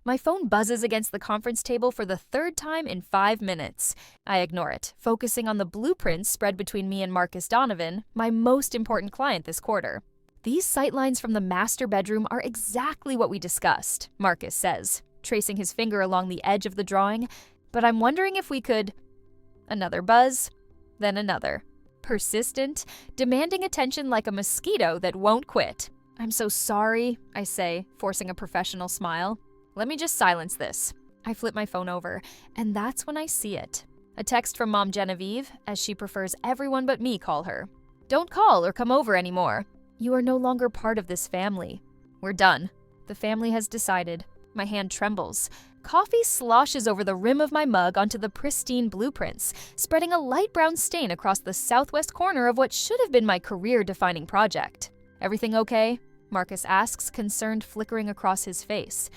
My phone buzzes against the conference table for the third time in 5 minutes. I ignore it, focusing on the blueprints spread between me and Marcus Donovan, my most important client this quarter. These sightlines from the master bedroom are exactly what we discussed, Marcus says, tracing his finger along the edge of the drawing, but I'm wondering if we could… Another buzz, then another. Persistent, demanding attention like a mosquito that won't quit. I'm so sorry, I say, forcing a professional smile. Let me just silence this. I flip my phone over, and that's when I see it. A text from Mom Genevieve, as she prefers everyone but me call her. Don't call or come over anymore. You are no longer part of this family. We're done. The family has decided. My hand trembles. Coffee sloshes over the rim of my mug onto the pristine blueprints, spreading a light brown stain across the southwest corner of what should have been my career-defining project. Everything okay? Marcus asks, concern flickering across his face.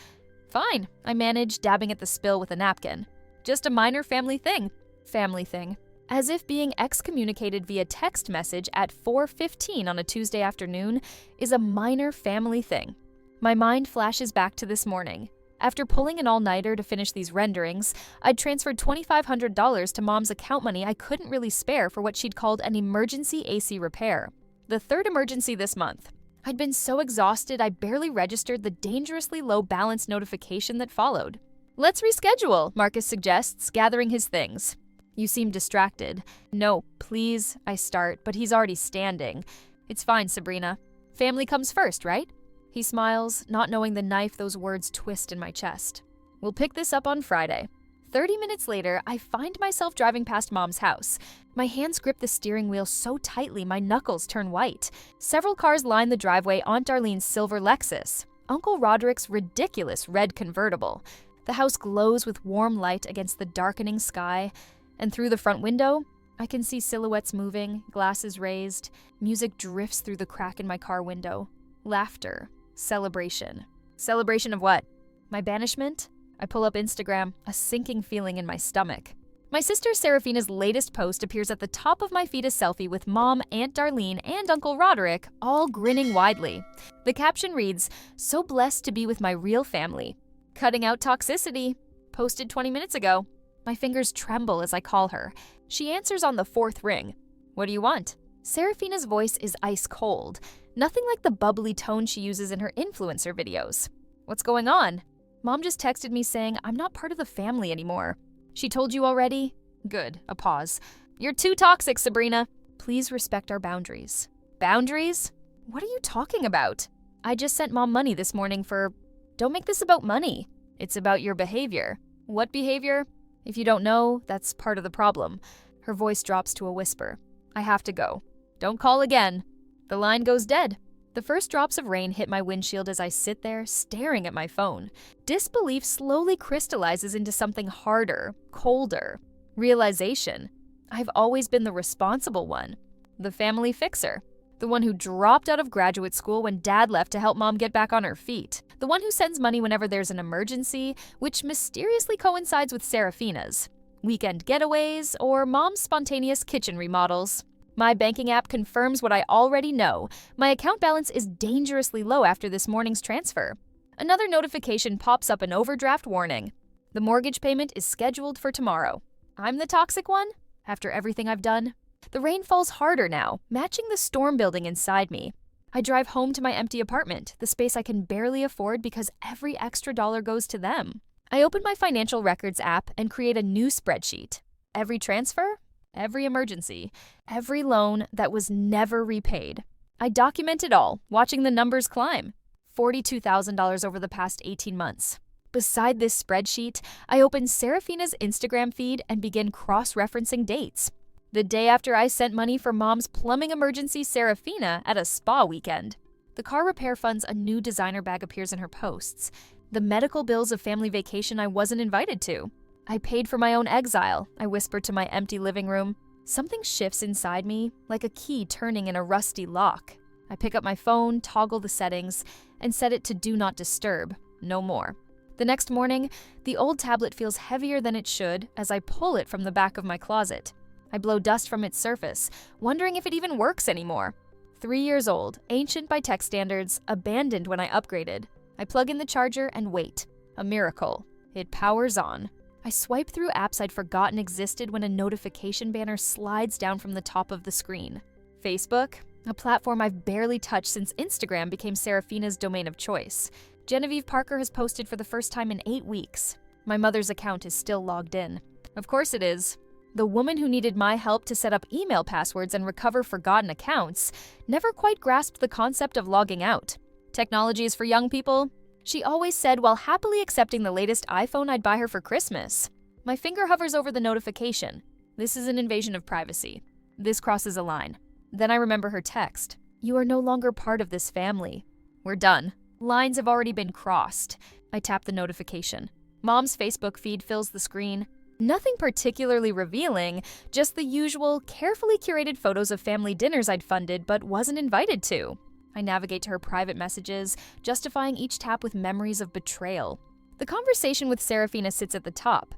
Fine, I manage, dabbing at the spill with a napkin. Just a minor family thing. As if being excommunicated via text message at 4:15 on a Tuesday afternoon is a minor family thing. My mind flashes back to this morning. After pulling an all-nighter to finish these renderings, I'd transferred $2,500 to Mom's account money I couldn't really spare for what she'd called an emergency AC repair. The third emergency this month. I'd been so exhausted I barely registered the dangerously low balance notification that followed. Let's reschedule, Marcus suggests, gathering his things. You seem distracted. No, please, I start, but he's already standing. It's fine, Sabrina. Family comes first, right? He smiles, not knowing the knife those words twist in my chest. We'll pick this up on Friday. 30 minutes later, I find myself driving past Mom's house. My hands grip the steering wheel so tightly my knuckles turn white. Several cars line the driveway Aunt Darlene's silver Lexus, Uncle Roderick's ridiculous red convertible. The house glows with warm light against the darkening sky, and through the front window, I can see silhouettes moving, glasses raised. Music drifts through the crack in my car window. Laughter. Celebration. Celebration of what? My banishment? I pull up Instagram, a sinking feeling in my stomach. My sister Serafina's latest post appears at the top of my feed, a selfie with Mom, Aunt Darlene, and Uncle Roderick, all grinning widely. The caption reads, "So blessed to be with my real family. Cutting out toxicity. Posted 20 minutes ago." My fingers tremble as I call her. She answers on the fourth ring. What do you want? Serafina's voice is ice cold. Nothing like the bubbly tone she uses in her influencer videos. What's going on? Mom just texted me saying I'm not part of the family anymore. She told you already? Good, a pause. You're too toxic, Sabrina. Please respect our boundaries. Boundaries? What are you talking about? I just sent Mom money this morning for… Don't make this about money. It's about your behavior. What behavior? If you don't know, that's part of the problem. Her voice drops to a whisper. I have to go. Don't call again. The line goes dead. The first drops of rain hit my windshield as I sit there, staring at my phone. Disbelief slowly crystallizes into something harder, colder. Realization. I've always been the responsible one. The family fixer. The one who dropped out of graduate school when Dad left to help Mom get back on her feet. The one who sends money whenever there's an emergency, which mysteriously coincides with Serafina's. Weekend getaways, or Mom's spontaneous kitchen remodels. My banking app confirms what I already know. My account balance is dangerously low after this morning's transfer. Another notification pops up, an overdraft warning. The mortgage payment is scheduled for tomorrow. I'm the toxic one? After everything I've done? The rain falls harder now, matching the storm building inside me. I drive home to my empty apartment, the space I can barely afford because every extra dollar goes to them. I open my financial records app and create a new spreadsheet. Every transfer, every emergency, every loan that was never repaid. I document it all, watching the numbers climb. $42,000 over the past 18 months. Beside this spreadsheet, I open Serafina's Instagram feed and begin cross-referencing dates. The day after I sent money for Mom's plumbing emergency, Serafina, at a spa weekend. The car repair funds a new designer bag appears in her posts. The medical bills of family vacation I wasn't invited to. I paid for my own exile, I whisper to my empty living room. Something shifts inside me, like a key turning in a rusty lock. I pick up my phone, toggle the settings, and set it to Do Not Disturb. No more. The next morning, the old tablet feels heavier than it should as I pull it from the back of my closet. I blow dust from its surface, wondering if it even works anymore. 3 years old, ancient by tech standards, abandoned when I upgraded. I plug in the charger and wait. A miracle. It powers on. I swipe through apps I'd forgotten existed when a notification banner slides down from the top of the screen. Facebook, a platform I've barely touched since Instagram became Serafina's domain of choice. Genevieve Parker has posted for the first time in 8 weeks. My mother's account is still logged in. Of course it is. The woman who needed my help to set up email passwords and recover forgotten accounts never quite grasped the concept of logging out. Technology is for young people, she always said while happily accepting the latest iPhone I'd buy her for Christmas. My finger hovers over the notification. This is an invasion of privacy. This crosses a line. Then I remember her text. You are no longer part of this family. We're done. Lines have already been crossed. I tap the notification. Mom's Facebook feed fills the screen. Nothing particularly revealing, just the usual, carefully curated photos of family dinners I'd funded but wasn't invited to. I navigate to her private messages, justifying each tap with memories of betrayal. The conversation with Serafina sits at the top.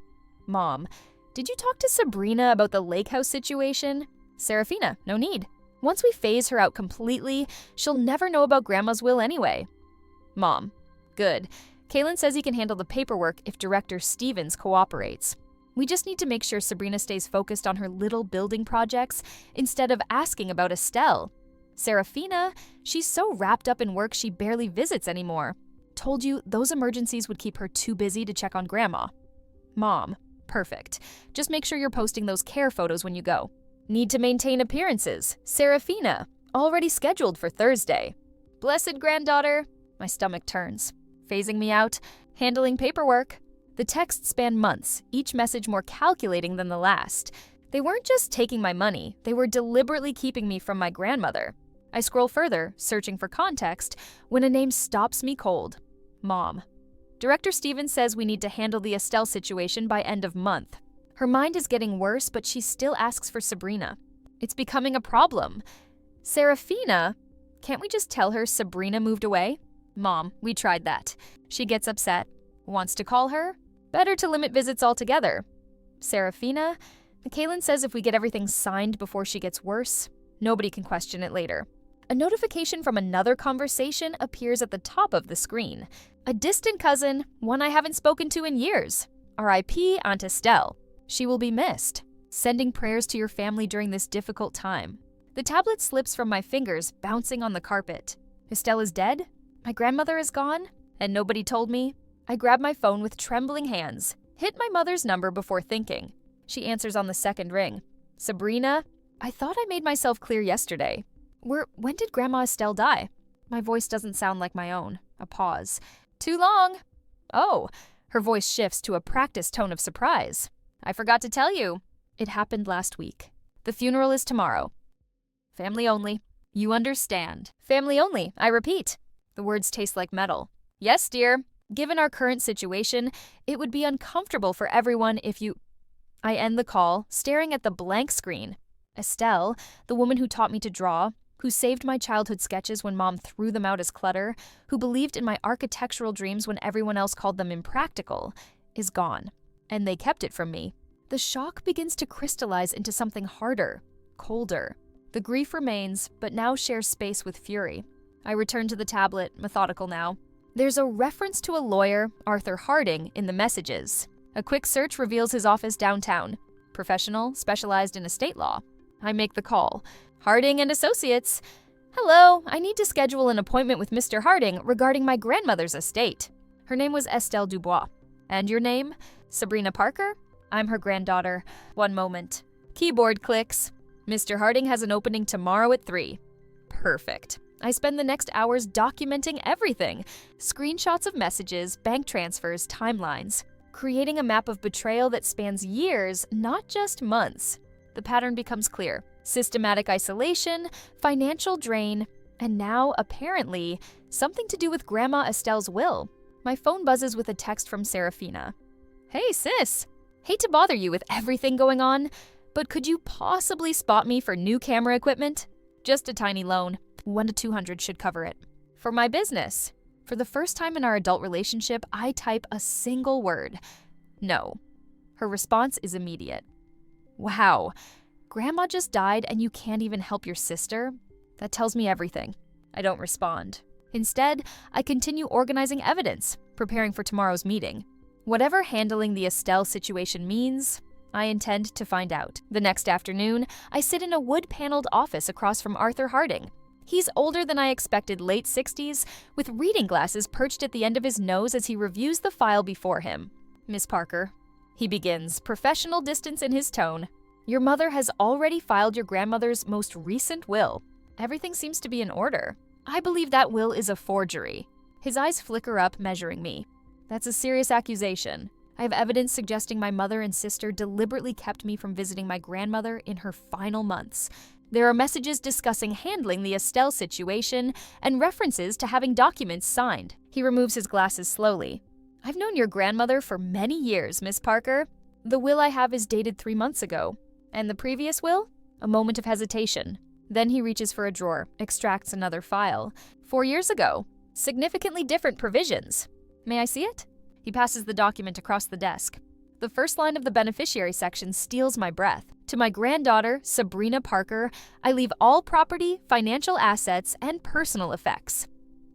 Mom, did you talk to Sabrina about the lake house situation? Serafina, no need. Once we phase her out completely, she'll never know about Grandma's will anyway. Mom, good. Kaylin says he can handle the paperwork if Director Stevens cooperates. We just need to make sure Sabrina stays focused on her little building projects instead of asking about Estelle. Serafina, she's so wrapped up in work she barely visits anymore. Told you those emergencies would keep her too busy to check on Grandma. Mom, perfect. Just make sure you're posting those care photos when you go. Need to maintain appearances. Serafina, already scheduled for Thursday. Blessed granddaughter. My stomach turns. Phasing me out, handling paperwork. The texts span months, each message more calculating than the last. They weren't just taking my money, they were deliberately keeping me from my grandmother. I scroll further, searching for context, when a name stops me cold. Mom. Director Stevens says we need to handle the Estelle situation by end of month. Her mind is getting worse, but she still asks for Sabrina. It's becoming a problem. Serafina? Can't we just tell her Sabrina moved away? Mom, we tried that. She gets upset. Wants to call her? Better to limit visits altogether. Serafina? Kaylin says if we get everything signed before she gets worse, nobody can question it later. A notification from another conversation appears at the top of the screen. A distant cousin, one I haven't spoken to in years. R.I.P. Aunt Estelle. She will be missed. Sending prayers to your family during this difficult time. The tablet slips from my fingers, bouncing on the carpet. Estelle is dead? My grandmother is gone? And nobody told me? I grab my phone with trembling hands, hit my mother's number before thinking. She answers on the second ring. Sabrina? I thought I made myself clear yesterday. When did Grandma Estelle die? My voice doesn't sound like my own. A pause. Too long. Oh, her voice shifts to a practiced tone of surprise. I forgot to tell you. It happened last week. The funeral is tomorrow. Family only. You understand. Family only, I repeat. The words taste like metal. Yes, dear. Given our current situation, it would be uncomfortable for everyone if you... I end the call, staring at the blank screen. Estelle, the woman who taught me to draw, who saved my childhood sketches when Mom threw them out as clutter, who believed in my architectural dreams when everyone else called them impractical, is gone. And they kept it from me. The shock begins to crystallize into something harder, colder. The grief remains, but now shares space with fury. I return to the tablet, methodical now. There's a reference to a lawyer, Arthur Harding, in the messages. A quick search reveals his office downtown. Professional, specialized in estate law. I make the call. Harding and Associates. Hello, I need to schedule an appointment with Mr. Harding regarding my grandmother's estate. Her name was Estelle Dubois. And your name? Sabrina Parker? I'm her granddaughter. One moment. Keyboard clicks. Mr. Harding has an opening tomorrow at 3. Perfect. I spend the next hours documenting everything. Screenshots of messages, bank transfers, timelines. Creating a map of betrayal that spans years, not just months. The pattern becomes clear. Systematic isolation, financial drain, and now, apparently, something to do with Grandma Estelle's will. My phone buzzes with a text from Serafina. Hey, sis. Hate to bother you with everything going on, but could you possibly spot me for new camera equipment? Just a tiny loan. 1 to 200 should cover it. For my business. For the first time in our adult relationship, I type a single word. No. Her response is immediate. Wow. Grandma just died and you can't even help your sister? That tells me everything. I don't respond. Instead, I continue organizing evidence. preparing for tomorrow's meeting. Whatever handling the Estelle situation means, I intend to find out. The next afternoon, I sit in a wood-paneled office across from Arthur Harding. He's older than I expected, late 60s, with reading glasses perched at the end of his nose as he reviews the file before him. "Miss Parker," he begins, professional distance in his tone. "Your mother has already filed your grandmother's most recent will. Everything seems to be in order. I believe that will is a forgery." His eyes flicker up, measuring me. "That's a serious accusation. I have evidence suggesting my mother and sister deliberately kept me from visiting my grandmother in her final months. There are messages discussing handling the Estelle situation and references to having documents signed." He removes his glasses slowly. "I've known your grandmother for many years, Miss Parker. The will I have is dated 3 months ago. And the previous will?" A moment of hesitation. Then he reaches for a drawer, extracts another file. 4 years ago. Significantly different provisions. "May I see it?" He passes the document across the desk. The first line of the beneficiary section steals my breath. "To my granddaughter, Sabrina Parker, I leave all property, financial assets, and personal effects."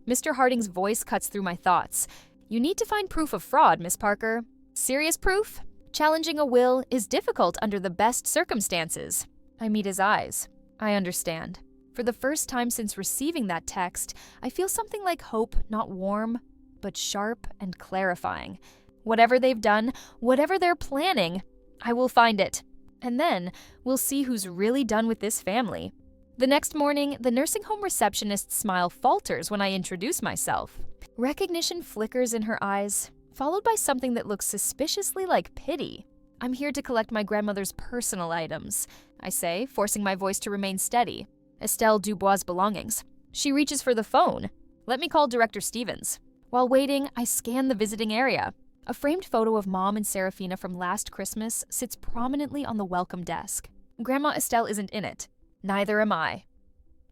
Mr. Harding's voice cuts through my thoughts. "You need to find proof of fraud, Miss Parker. Serious proof? Challenging a will is difficult under the best circumstances." I meet his eyes. I understand. For the first time since receiving that text, I feel something like hope, not warm, but sharp and clarifying. Whatever they've done, whatever they're planning, I will find it. And then we'll see who's really done with this family. The next morning, the nursing home receptionist's smile falters when I introduce myself. Recognition flickers in her eyes, followed by something that looks suspiciously like pity. "I'm here to collect my grandmother's personal items," I say, forcing my voice to remain steady. "Estelle Dubois' belongings." She reaches for the phone. "Let me call Director Stevens." While waiting, I scan the visiting area. A framed photo of Mom and Serafina from last Christmas sits prominently on the welcome desk. Grandma Estelle isn't in it. Neither am I.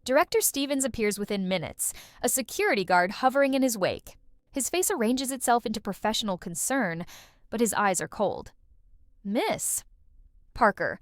Director Stevens appears within minutes, a security guard hovering in his wake. His face arranges itself into professional concern, but his eyes are cold. "Miss Parker,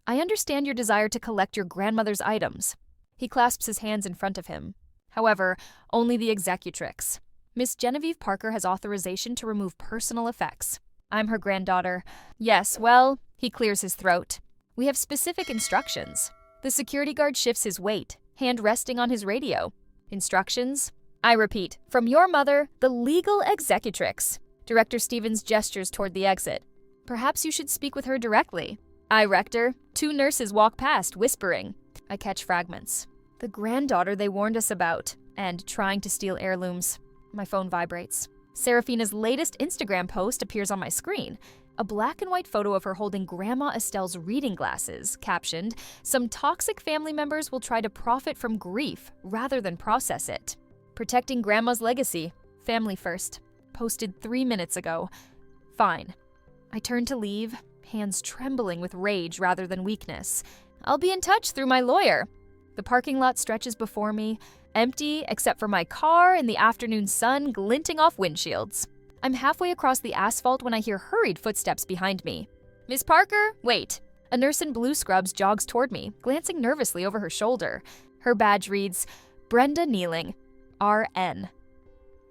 I understand your desire to collect your grandmother's items." He clasps his hands in front of him. However, only the executrix. Miss Genevieve Parker has authorization to remove personal effects. I'm her granddaughter. "Yes, well," he clears his throat. "We have specific instructions." The security guard shifts his weight, hand resting on his radio. "Instructions?" I repeat, "From your mother, the legal executrix." Director Stevens gestures toward the exit. "Perhaps you should speak with her directly." "Aye, Rector." 2 nurses walk past, whispering. I catch fragments. "The granddaughter they warned us about," and "trying to steal heirlooms." My phone vibrates. Serafina's latest Instagram post appears on my screen. A black and white photo of her holding Grandma Estelle's reading glasses, captioned, "Some toxic family members will try to profit from grief rather than process it. Protecting Grandma's legacy. Family first." Posted 3 minutes ago. Fine. I turn to leave, hands trembling with rage rather than weakness. I'll be in touch through my lawyer. The parking lot stretches before me, empty except for my car and the afternoon sun glinting off windshields. I'm halfway across the asphalt when I hear hurried footsteps behind me. "Miss Parker, wait." A nurse in blue scrubs jogs toward me, glancing nervously over her shoulder. Her badge reads, "Brenda Kneeling, RN."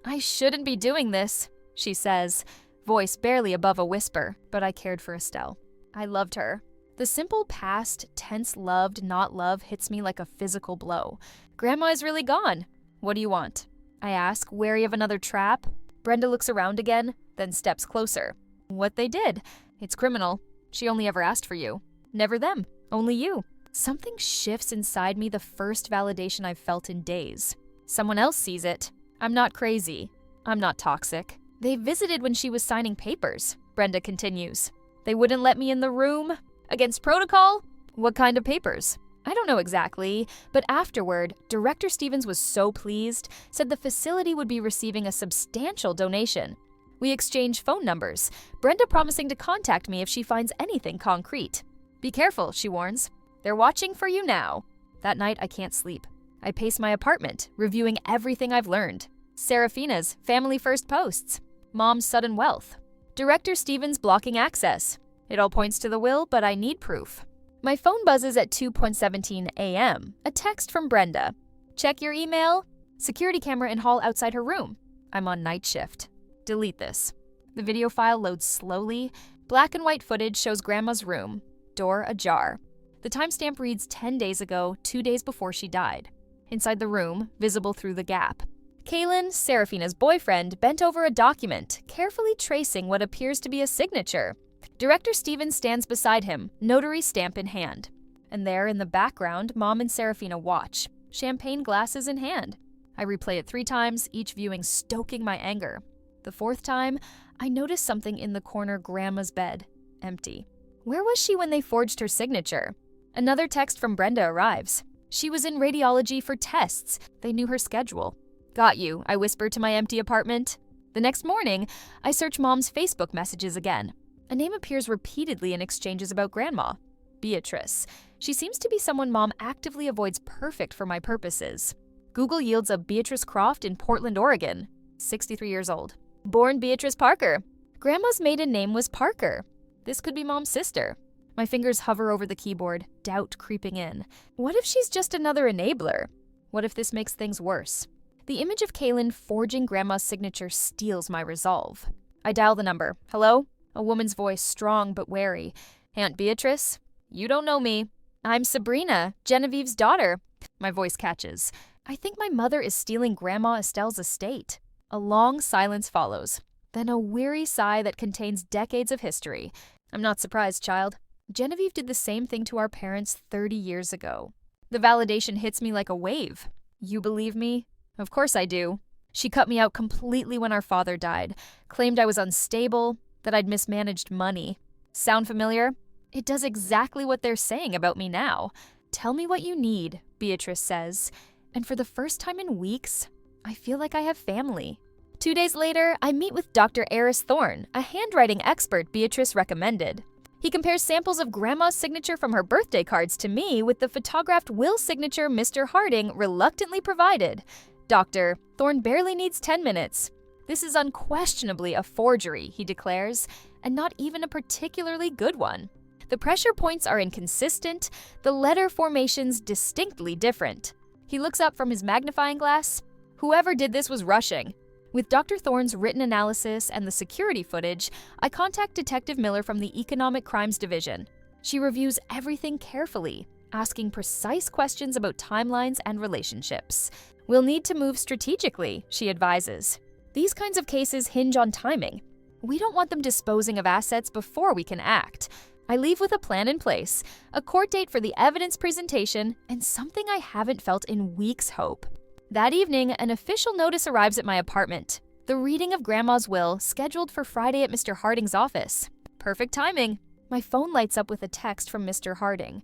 "I shouldn't be doing this," she says, voice barely above a whisper, but I cared for Estelle. I loved her. The simple past, tense loved, not love hits me like a physical blow. "Grandma is really gone. What do you want?" I ask, wary of another trap. Brenda looks around again, then steps closer. "What they did. It's criminal. She only ever asked for you. Never them. Only you." Something shifts inside me, the first validation I've felt in days. Someone else sees it. I'm not crazy. I'm not toxic. "They visited when she was signing papers," Brenda continues. "They wouldn't let me in the room. Against protocol?" "What kind of papers?" "I don't know exactly, but afterward, Director Stevens was so pleased, said the facility would be receiving a substantial donation. We exchanged phone numbers, Brenda promising to contact me if she finds anything concrete. Be careful, she warns. They're watching for you now." That night, I can't sleep. I pace my apartment, reviewing everything I've learned. Serafina's family first posts. Mom's sudden wealth. Director Stevens blocking access. It all points to the will, but I need proof. My phone buzzes at 2:17 a.m., a text from Brenda. "Check your email." Security camera in hall outside her room. I'm on night shift. Delete this. The video file loads slowly. Black and white footage shows Grandma's room, door ajar. The timestamp reads 10 days ago, 2 days before she died. Inside the room, visible through the gap, Kaylin, Serafina's boyfriend, bent over a document, carefully tracing what appears to be a signature. Director Stevens stands beside him, notary stamp in hand. And there, in the background, Mom and Serafina watch, champagne glasses in hand. I replay it 3 times, each viewing stoking my anger. The 4th time, I notice something in the corner Grandma's bed, empty. Where was she when they forged her signature? Another text from Brenda arrives. She was in radiology for tests. They knew her schedule. Got you, I whisper to my empty apartment. The next morning, I search Mom's Facebook messages again. A name appears repeatedly in exchanges about Grandma. Beatrice. She seems to be someone Mom actively avoids, perfect for my purposes. Google yields a Beatrice Croft in Portland, Oregon, 63 years old. Born Beatrice Parker. Grandma's maiden name was Parker. This could be Mom's sister. My fingers hover over the keyboard, doubt creeping in. What if she's just another enabler? What if this makes things worse? The image of Kaylin forging Grandma's signature steals my resolve. I dial the number. Hello? A woman's voice, strong but wary. Aunt Beatrice? You don't know me. I'm Sabrina, Genevieve's daughter. My voice catches. I think my mother is stealing Grandma Estelle's estate. A long silence follows. Then a weary sigh that contains decades of history. I'm not surprised, child. Genevieve did the same thing to our parents 30 years ago. The validation hits me like a wave. You believe me? Of course I do. She cut me out completely when our father died, claimed I was unstable, that I'd mismanaged money. Sound familiar? It does exactly what they're saying about me now. Tell me what you need, Beatrice says. And for the first time in weeks, I feel like I have family. 2 days later, I meet with Dr. Eris Thorne, a handwriting expert Beatrice recommended. He compares samples of Grandma's signature from her birthday cards to me with the photographed will signature Mr. Harding reluctantly provided. Doctor, Thorne barely needs 10 minutes. This is unquestionably a forgery, he declares, and not even a particularly good one. The pressure points are inconsistent, the letter formations distinctly different. He looks up from his magnifying glass. Whoever did this was rushing. With Dr. Thorne's written analysis and the security footage, I contact Detective Miller from the Economic Crimes Division. She reviews everything carefully, asking precise questions about timelines and relationships. We'll need to move strategically, she advises. These kinds of cases hinge on timing. We don't want them disposing of assets before we can act. I leave with a plan in place, a court date for the evidence presentation, and something I haven't felt in weeks hope. That evening, an official notice arrives at my apartment. The reading of Grandma's will, scheduled for Friday at Mr. Harding's office. Perfect timing. My phone lights up with a text from Mr. Harding.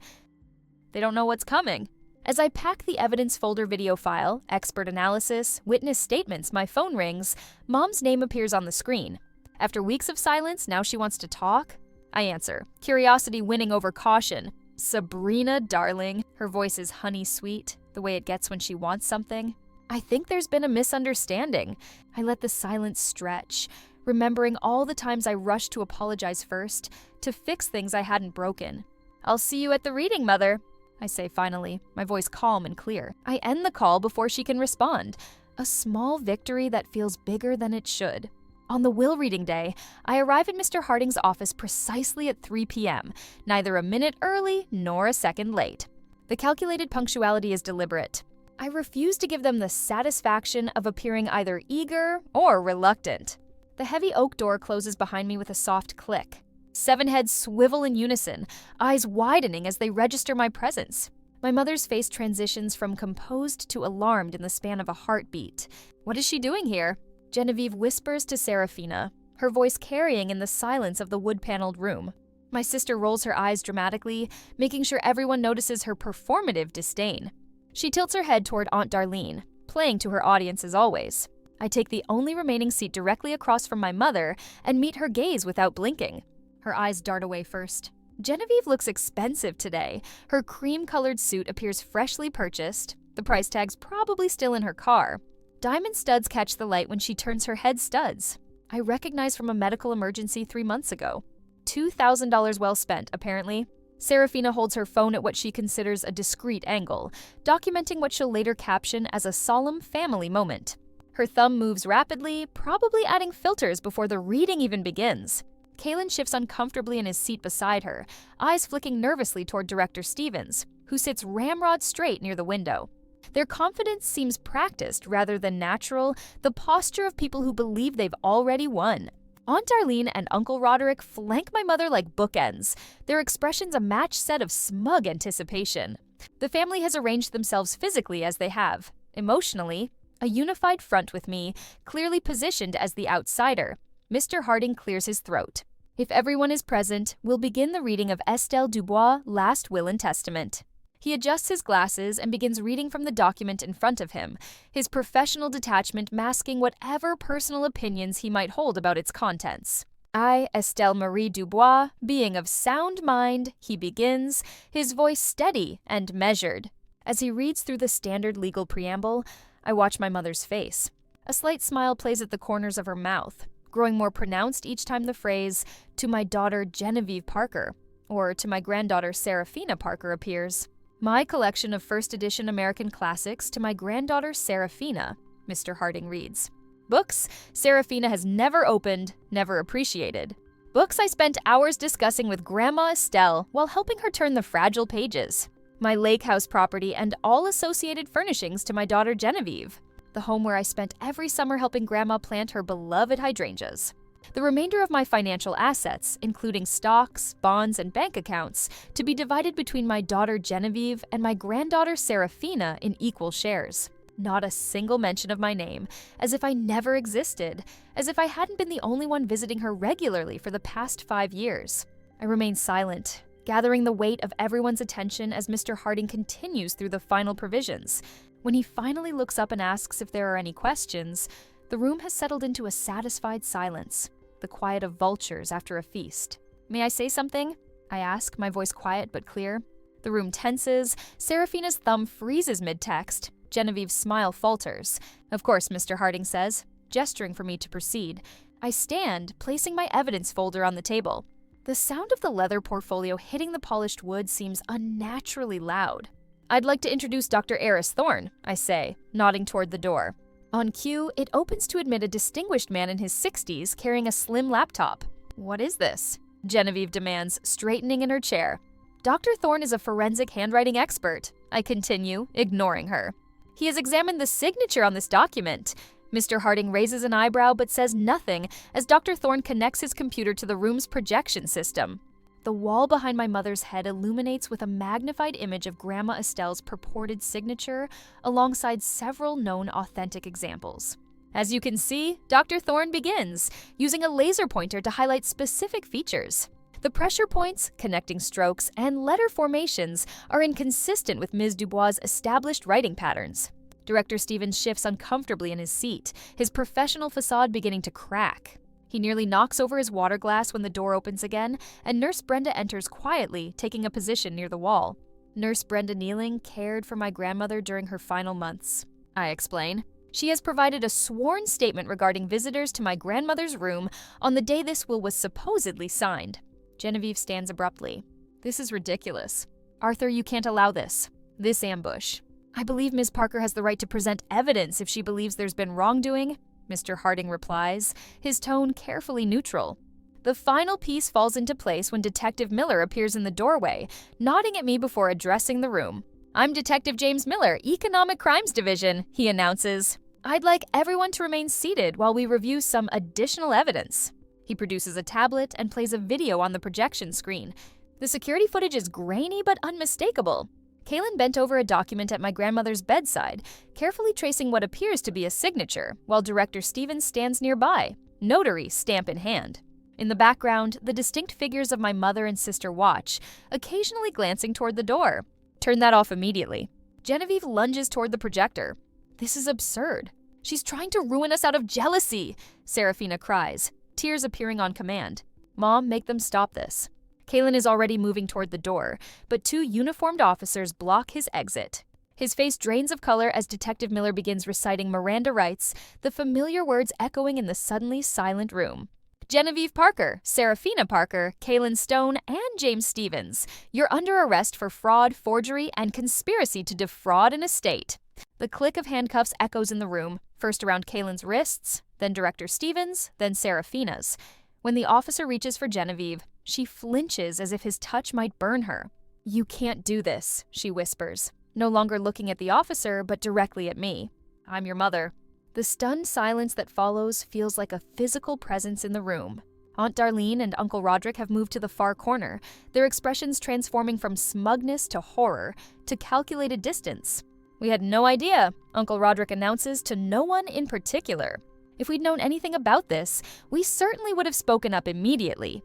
They don't know what's coming. As I pack the evidence folder video file, expert analysis, witness statements, my phone rings. Mom's name appears on the screen. After weeks of silence, now she wants to talk? I answer, curiosity winning over caution. Sabrina, darling. Her voice is honey sweet, the way it gets when she wants something. I think there's been a misunderstanding. I let the silence stretch, remembering all the times I rushed to apologize first, to fix things I hadn't broken. I'll see you at the reading, Mother, I say finally, my voice calm and clear. I end the call before she can respond. A small victory that feels bigger than it should. On the will reading day, I arrive at Mr. Harding's office precisely at 3 p.m., neither a minute early nor a second late. The calculated punctuality is deliberate. I refuse to give them the satisfaction of appearing either eager or reluctant. The heavy oak door closes behind me with a soft click. 7 heads swivel in unison, eyes widening as they register my presence. My mother's face transitions from composed to alarmed in the span of a heartbeat. What is she doing here? Genevieve whispers to Serafina, her voice carrying in the silence of the wood-paneled room. My sister rolls her eyes dramatically, making sure everyone notices her performative disdain. She tilts her head toward Aunt Darlene, playing to her audience as always. I take the only remaining seat directly across from my mother and meet her gaze without blinking. Her eyes dart away first. Genevieve looks expensive today. Her cream-colored suit appears freshly purchased. The price tag's probably still in her car. Diamond studs catch the light when she turns her head studs. I recognize from a medical emergency 3 months ago. $2,000 well spent, apparently. Serafina holds her phone at what she considers a discreet angle, documenting what she'll later caption as a solemn family moment. Her thumb moves rapidly, probably adding filters before the reading even begins. Kaylin shifts uncomfortably in his seat beside her, eyes flicking nervously toward Director Stevens, who sits ramrod straight near the window. Their confidence seems practiced rather than natural, the posture of people who believe they've already won. Aunt Darlene and Uncle Roderick flank my mother like bookends, their expressions a matched set of smug anticipation. The family has arranged themselves physically as they have. Emotionally, a unified front with me, clearly positioned as the outsider. Mr. Harding clears his throat. If everyone is present, we'll begin the reading of Estelle Dubois' Last Will and Testament. He adjusts his glasses and begins reading from the document in front of him, his professional detachment masking whatever personal opinions he might hold about its contents. I, Estelle Marie Dubois, being of sound mind, he begins, his voice steady and measured. As he reads through the standard legal preamble, I watch my mother's face. A slight smile plays at the corners of her mouth, growing more pronounced each time the phrase, "to my daughter Genevieve Parker," or "to my granddaughter Serafina Parker" appears. My collection of first edition American classics to my granddaughter Serafina, Mr. Harding reads. Books Serafina has never opened, never appreciated. Books I spent hours discussing with Grandma Estelle while helping her turn the fragile pages. My lake house property and all associated furnishings to my daughter Genevieve, the home where I spent every summer helping Grandma plant her beloved hydrangeas. The remainder of my financial assets, including stocks, bonds, and bank accounts, to be divided between my daughter Genevieve and my granddaughter Serafina in equal shares. Not a single mention of my name, as if I never existed, as if I hadn't been the only one visiting her regularly for the past 5 years. I remain silent, gathering the weight of everyone's attention as Mr. Harding continues through the final provisions. When he finally looks up and asks if there are any questions, the room has settled into a satisfied silence, the quiet of vultures after a feast. May I say something? I ask, my voice quiet but clear. The room tenses, Serafina's thumb freezes mid-text. Genevieve's smile falters. Of course, Mr. Harding says, gesturing for me to proceed. I stand, placing my evidence folder on the table. The sound of the leather portfolio hitting the polished wood seems unnaturally loud. I'd like to introduce Dr. Eris Thorne, I say, nodding toward the door. On cue, it opens to admit a distinguished man in his 60s carrying a slim laptop. What is this? Genevieve demands, straightening in her chair. Dr. Thorne is a forensic handwriting expert, I continue, ignoring her. He has examined the signature on this document. Mr. Harding raises an eyebrow but says nothing as Dr. Thorne connects his computer to the room's projection system. The wall behind my mother's head illuminates with a magnified image of Grandma Estelle's purported signature alongside several known authentic examples. As you can see, Dr. Thorne begins, using a laser pointer to highlight specific features. The pressure points, connecting strokes, and letter formations are inconsistent with Ms. Dubois' established writing patterns. Director Stevens shifts uncomfortably in his seat, his professional facade beginning to crack. He nearly knocks over his water glass when the door opens again, and Nurse Brenda enters quietly, taking a position near the wall. Nurse Brenda Kneeling cared for my grandmother during her final months, I explain. She has provided a sworn statement regarding visitors to my grandmother's room on the day this will was supposedly signed. Genevieve stands abruptly. This is ridiculous. Arthur, you can't allow this. This ambush. I believe Ms. Parker has the right to present evidence if she believes there's been wrongdoing, Mr. Harding replies, his tone carefully neutral. The final piece falls into place when Detective Miller appears in the doorway, nodding at me before addressing the room. I'm Detective James Miller, Economic Crimes Division, he announces. I'd like everyone to remain seated while we review some additional evidence. He produces a tablet and plays a video on the projection screen. The security footage is grainy but unmistakable. Kaylin bent over a document at my grandmother's bedside, carefully tracing what appears to be a signature, while Director Stevens stands nearby, notary stamp in hand. In the background, the distinct figures of my mother and sister watch, occasionally glancing toward the door. Turn that off immediately. Genevieve lunges toward the projector. This is absurd. She's trying to ruin us out of jealousy, Serafina cries, tears appearing on command. Mom, make them stop this. Kaylin is already moving toward the door, but 2 uniformed officers block his exit. His face drains of color as Detective Miller begins reciting Miranda rights, the familiar words echoing in the suddenly silent room. Genevieve Parker, Serafina Parker, Kaylin Stone, and James Stevens, you're under arrest for fraud, forgery, and conspiracy to defraud an estate. The click of handcuffs echoes in the room, first around Kaylin's wrists, then Director Stevens, then Serafina's. When the officer reaches for Genevieve, she flinches as if his touch might burn her. "You can't do this," she whispers, no longer looking at the officer but directly at me. "I'm your mother." The stunned silence that follows feels like a physical presence in the room. Aunt Darlene and Uncle Roderick have moved to the far corner, their expressions transforming from smugness to horror to calculated distance. "We had no idea," Uncle Roderick announces to no one in particular. "If we'd known anything about this, we certainly would have spoken up immediately."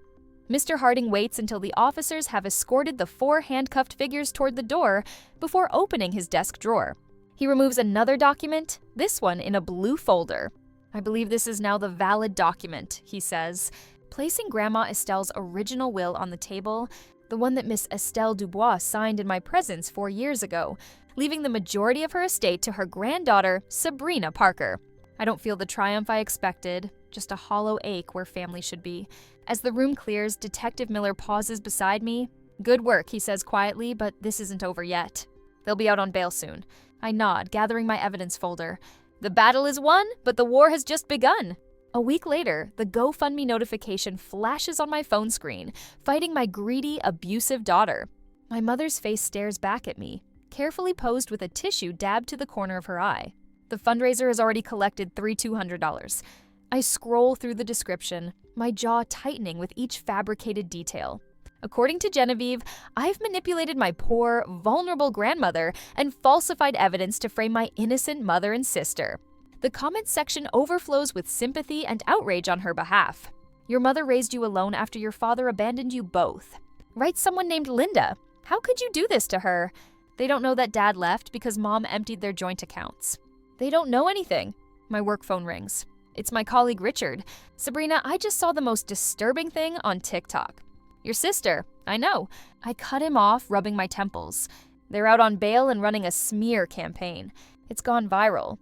Mr. Harding waits until the officers have escorted the 4 handcuffed figures toward the door before opening his desk drawer. He removes another document, this one in a blue folder. "I believe this is now the valid document," he says, placing Grandma Estelle's original will on the table, the one that Miss Estelle Dubois signed in my presence 4 years ago, leaving the majority of her estate to her granddaughter, Sabrina Parker. I don't feel the triumph I expected, just a hollow ache where family should be. As the room clears, Detective Miller pauses beside me. "Good work," he says quietly, "but this isn't over yet. They'll be out on bail soon." I nod, gathering my evidence folder. "The battle is won, but the war has just begun." A week later, the GoFundMe notification flashes on my phone screen, fighting my greedy, abusive daughter. My mother's face stares back at me, carefully posed with a tissue dabbed to the corner of her eye. The fundraiser has already collected $3,200. I scroll through the description, my jaw tightening with each fabricated detail. According to Genevieve, I've manipulated my poor, vulnerable grandmother and falsified evidence to frame my innocent mother and sister. The comments section overflows with sympathy and outrage on her behalf. "Your mother raised you alone after your father abandoned you both." Writes someone named Linda. "How could you do this to her?" They don't know that Dad left because Mom emptied their joint accounts. They don't know anything. My work phone rings. It's my colleague Richard. "Sabrina, I just saw the most disturbing thing on TikTok." "Your sister." "I know." I cut him off, rubbing my temples. "They're out on bail and running a smear campaign. It's gone viral.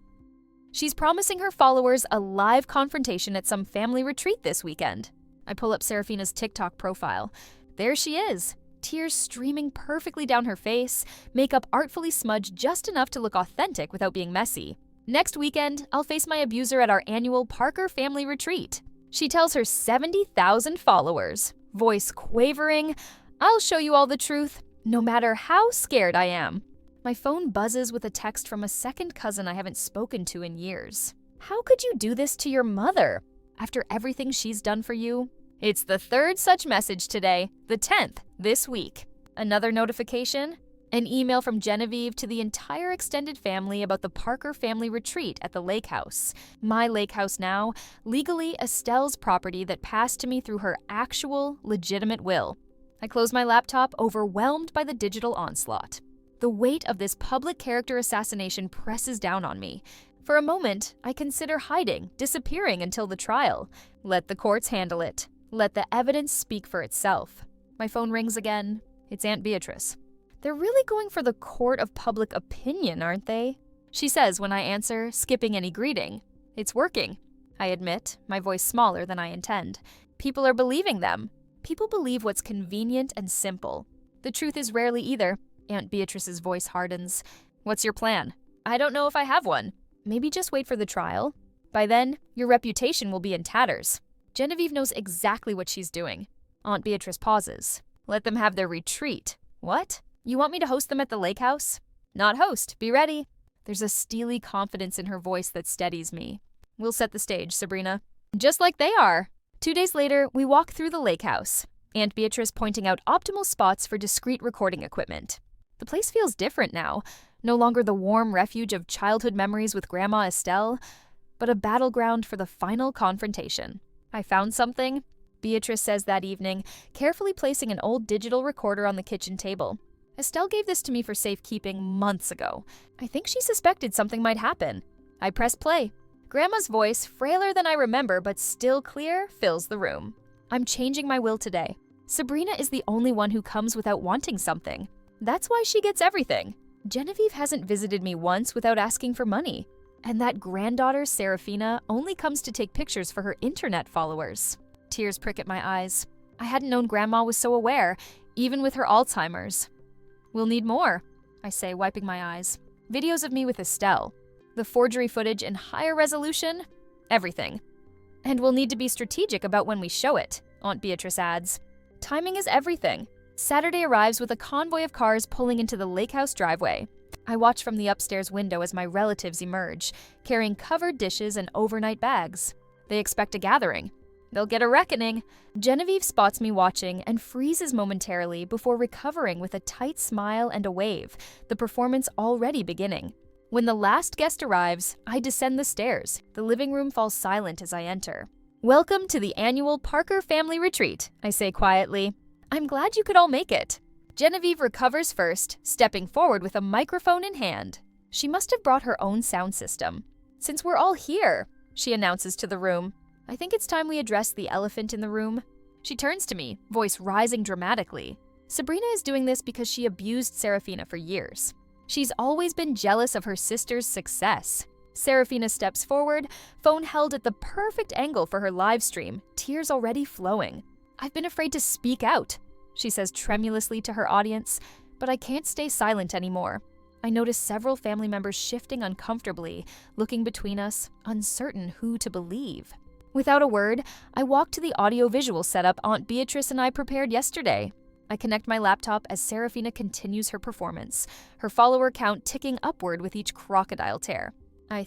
She's promising her followers a live confrontation at some family retreat this weekend." I pull up Serafina's TikTok profile. There she is, tears streaming perfectly down her face, makeup artfully smudged just enough to look authentic without being messy. "Next weekend, I'll face my abuser at our annual Parker family retreat." She tells her 70,000 followers, voice quavering, "I'll show you all the truth, no matter how scared I am." My phone buzzes with a text from a second cousin I haven't spoken to in years. "How could you do this to your mother? After everything she's done for you?" It's the 3rd such message today, the 10th this week. Another notification? An email from Genevieve to the entire extended family about the Parker family retreat at the lake house. My lake house now, legally Estelle's property that passed to me through her actual, legitimate will. I close my laptop, overwhelmed by the digital onslaught. The weight of this public character assassination presses down on me. For a moment, I consider hiding, disappearing until the trial. Let the courts handle it. Let the evidence speak for itself. My phone rings again. It's Aunt Beatrice. "They're really going for the court of public opinion, aren't they?" she says when I answer, skipping any greeting. "It's working," I admit, my voice smaller than I intend. "People are believing them. People believe what's convenient and simple. The truth is rarely either." Aunt Beatrice's voice hardens. "What's your plan?" "I don't know if I have one." "Maybe just wait for the trial. By then, your reputation will be in tatters." Genevieve knows exactly what she's doing. Aunt Beatrice pauses. "Let them have their retreat." "What? You want me to host them at the lake house?" "Not host. Be ready." There's a steely confidence in her voice that steadies me. "We'll set the stage, Sabrina." "Just like they are." 2 days later, we walk through the lake house, Aunt Beatrice pointing out optimal spots for discreet recording equipment. The place feels different now, no longer the warm refuge of childhood memories with Grandma Estelle, but a battleground for the final confrontation. "I found something," Beatrice says that evening, carefully placing an old digital recorder on the kitchen table. "Estelle gave this to me for safekeeping months ago. I think she suspected something might happen." I press play. Grandma's voice, frailer than I remember but still clear, fills the room. "I'm changing my will today. Sabrina is the only one who comes without wanting something. That's why she gets everything. Genevieve hasn't visited me once without asking for money. And that granddaughter, Serafina, only comes to take pictures for her internet followers." Tears prick at my eyes. I hadn't known Grandma was so aware, even with her Alzheimer's. "We'll need more," I say, wiping my eyes. videos of me with Estelle, the forgery footage in higher resolution, everything. And we'll need to be strategic about when we show it, Aunt Beatrice adds. Timing is everything. Saturday arrives with a convoy of cars pulling into the lake house driveway. I watch from the upstairs window as my relatives emerge, carrying covered dishes and overnight bags. They expect a gathering. They'll get a reckoning. Genevieve spots me watching and freezes momentarily before recovering with a tight smile and a wave, the performance already beginning. When the last guest arrives, I descend the stairs. The living room falls silent as I enter. "Welcome to the annual Parker family retreat," I say quietly. "I'm glad you could all make it." Genevieve recovers first, stepping forward with a microphone in hand. She must have brought her own sound system. "Since we're all here," she announces to the room, "I think it's time we address the elephant in the room." She turns to me, voice rising dramatically. Sabrina is doing this because she abused Serafina for years. She's always been jealous of her sister's success. Serafina steps forward, phone held at the perfect angle for her live stream, tears already flowing. "I've been afraid to speak out," she says tremulously to her audience, "but I can't stay silent anymore." I notice several family members shifting uncomfortably, looking between us, uncertain who to believe. Without a word, I walk to the audio-visual setup Aunt Beatrice and I prepared yesterday. I connect my laptop as Serafina continues her performance, her follower count ticking upward with each crocodile tear. I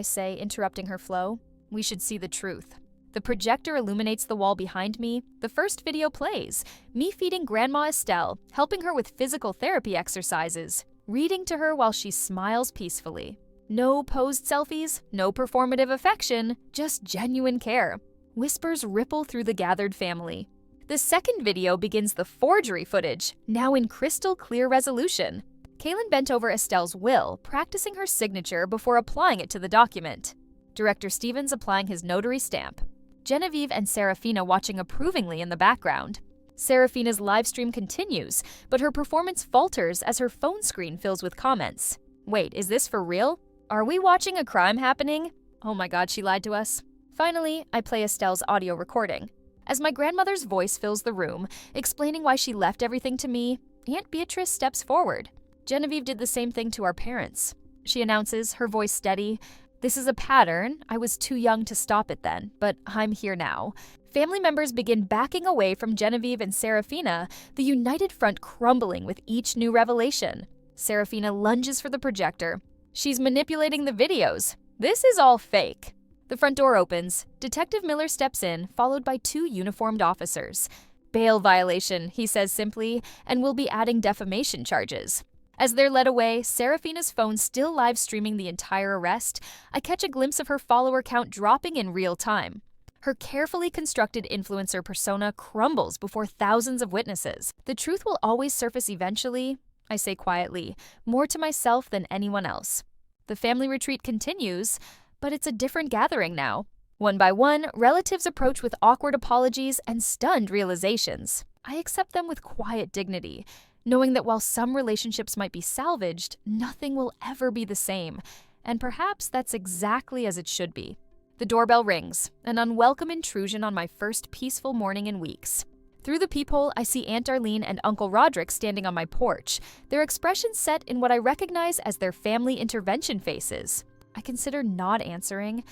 say, interrupting her flow, "we should see the truth." The projector illuminates the wall behind me. The first video plays, me feeding Grandma Estelle, helping her with physical therapy exercises, reading to her while she smiles peacefully. No posed selfies, no performative affection, just genuine care. Whispers ripple through the gathered family. The second video begins the forgery footage, now in crystal clear resolution. Kaylin bent over Estelle's will, practicing her signature before applying it to the document. Director Stevens applying his notary stamp. Genevieve and Serafina watching approvingly in the background. Serafina's livestream continues, but her performance falters as her phone screen fills with comments. "Wait, is this for real? Are we watching a crime happening? Oh my god, she lied to us." Finally, I play Estelle's audio recording. As my grandmother's voice fills the room, explaining why she left everything to me, Aunt Beatrice steps forward. Genevieve did the same thing to our parents. She announces, her voice steady, "This is a pattern. I was too young to stop it then, but I'm here now." Family members begin backing away from Genevieve and Serafina, the united front crumbling with each new revelation. Serafina lunges for the projector. She's manipulating the videos. This is all fake. The front door opens. Detective Miller steps in, followed by two uniformed officers. "Bail violation," he says simply, "and we'll be adding defamation charges." As they're led away, Serafina's phone still live streaming the entire arrest, I catch a glimpse of her follower count dropping in real time. Her carefully constructed influencer persona crumbles before thousands of witnesses. The truth will always surface eventually, I say quietly, more to myself than anyone else. The family retreat continues, but it's a different gathering now. One by one, relatives approach with awkward apologies and stunned realizations. I accept them with quiet dignity, knowing that while some relationships might be salvaged, nothing will ever be the same, and perhaps that's exactly as it should be. The doorbell rings, an unwelcome intrusion on my first peaceful morning in weeks. Through the peephole, I see Aunt Darlene and Uncle Roderick standing on my porch, their expressions set in what I recognize as their family intervention faces. I consider not answering,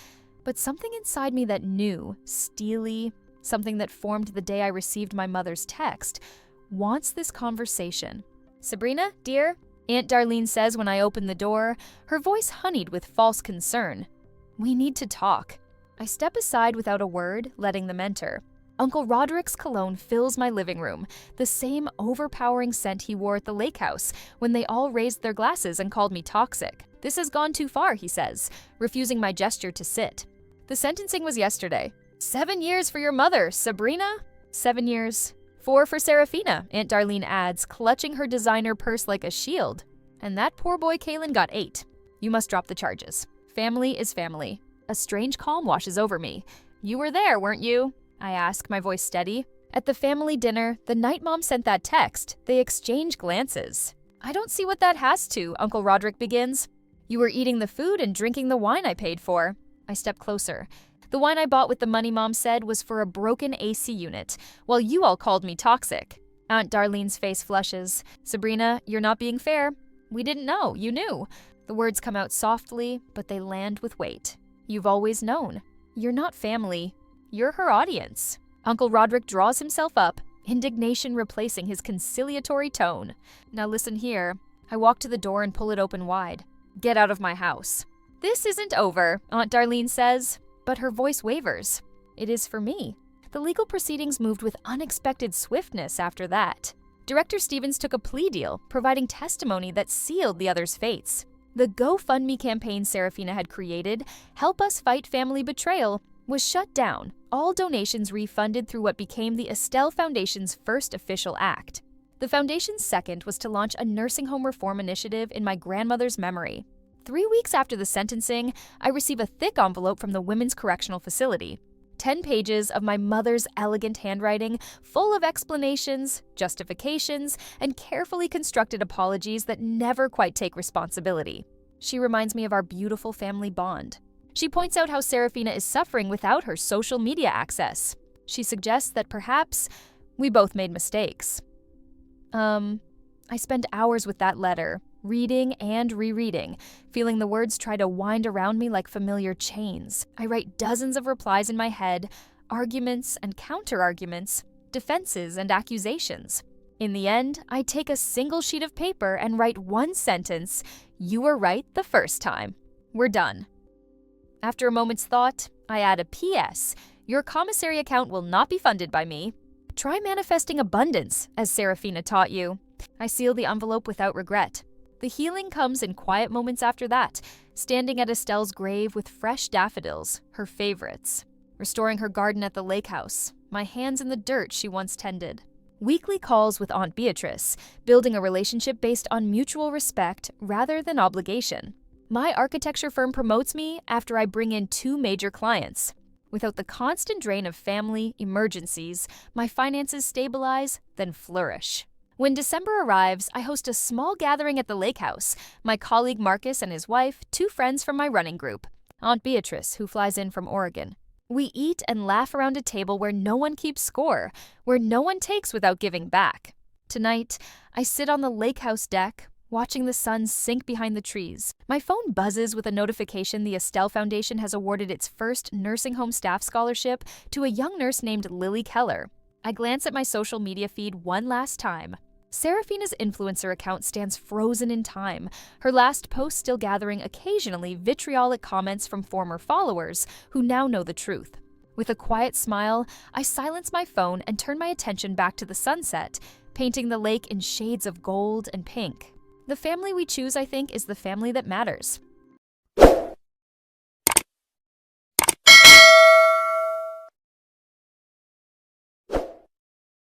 but something inside me that knew, steely, something that formed the day I received my mother's text, wants this conversation. "Sabrina, dear," Aunt Darlene says when I open the door, her voice honeyed with false concern. "We need to talk." I step aside without a word, letting them enter. Uncle Roderick's cologne fills my living room, the same overpowering scent he wore at the lake house when they all raised their glasses and called me toxic. "This has gone too far," he says, refusing my gesture to sit. "The sentencing was yesterday. 7 years for your mother, Sabrina." 7 years. 4 for Serafina, Aunt Darlene adds, clutching her designer purse like a shield. "And that poor boy Kaylin got 8. You must drop the charges. Family is family." A strange calm washes over me. "You were there, weren't you?" I ask, my voice steady. At the family dinner, the night Mom sent that text, they exchange glances. "I don't see what that has to," Uncle Roderick begins. "You were eating the food and drinking the wine I paid for." I step closer. "The wine I bought with the money Mom said was for a broken AC unit, while you all called me toxic." Aunt Darlene's face flushes. "Sabrina, you're not being fair. We didn't know. You knew." The words come out softly, but they land with weight. You've always known. You're not family. You're her audience. Uncle Roderick draws himself up, indignation replacing his conciliatory tone. Now listen here. I walk to the door and pull it open wide. Get out of my house. This isn't over, Aunt Darlene says, but her voice wavers. It is for me. The legal proceedings moved with unexpected swiftness after that. Director Stevens took a plea deal, providing testimony that sealed the others' fates. The GoFundMe campaign Serafina had created, Help Us Fight Family Betrayal, was shut down, all donations refunded through what became the Estelle Foundation's first official act. The foundation's second was to launch a nursing home reform initiative in my grandmother's memory. 3 weeks after the sentencing, I receive a thick envelope from the Women's Correctional Facility. 10 pages of my mother's elegant handwriting, full of explanations, justifications, and carefully constructed apologies that never quite take responsibility. She reminds me of our beautiful family bond. She points out how Serafina is suffering without her social media access. She suggests that perhaps we both made mistakes. I spend hours with that letter, reading and rereading, feeling the words try to wind around me like familiar chains. I write dozens of replies in my head, arguments and counter-arguments, defenses and accusations. In the end, I take a single sheet of paper and write one sentence, "You were right the first time." We're done. After a moment's thought, I add a PS. Your commissary account will not be funded by me. Try manifesting abundance, as Serafina taught you. I seal the envelope without regret. The healing comes in quiet moments after that, standing at Estelle's grave with fresh daffodils, her favorites. Restoring her garden at the lake house, my hands in the dirt she once tended. Weekly calls with Aunt Beatrice, building a relationship based on mutual respect rather than obligation. My architecture firm promotes me after I bring in 2 major clients. Without the constant drain of family, emergencies, my finances stabilize, then flourish. When December arrives, I host a small gathering at the lake house. My colleague Marcus and his wife, 2 friends from my running group, Aunt Beatrice, who flies in from Oregon. We eat and laugh around a table where no one keeps score, where no one takes without giving back. Tonight, I sit on the lake house deck, watching the sun sink behind the trees. My phone buzzes with a notification the Estelle Foundation has awarded its first nursing home staff scholarship to a young nurse named Lily Keller. I glance at my social media feed one last time. Serafina's influencer account stands frozen in time, her last post still gathering occasionally vitriolic comments from former followers who now know the truth. With a quiet smile, I silence my phone and turn my attention back to the sunset, painting the lake in shades of gold and pink. The family we choose, I think, is the family that matters.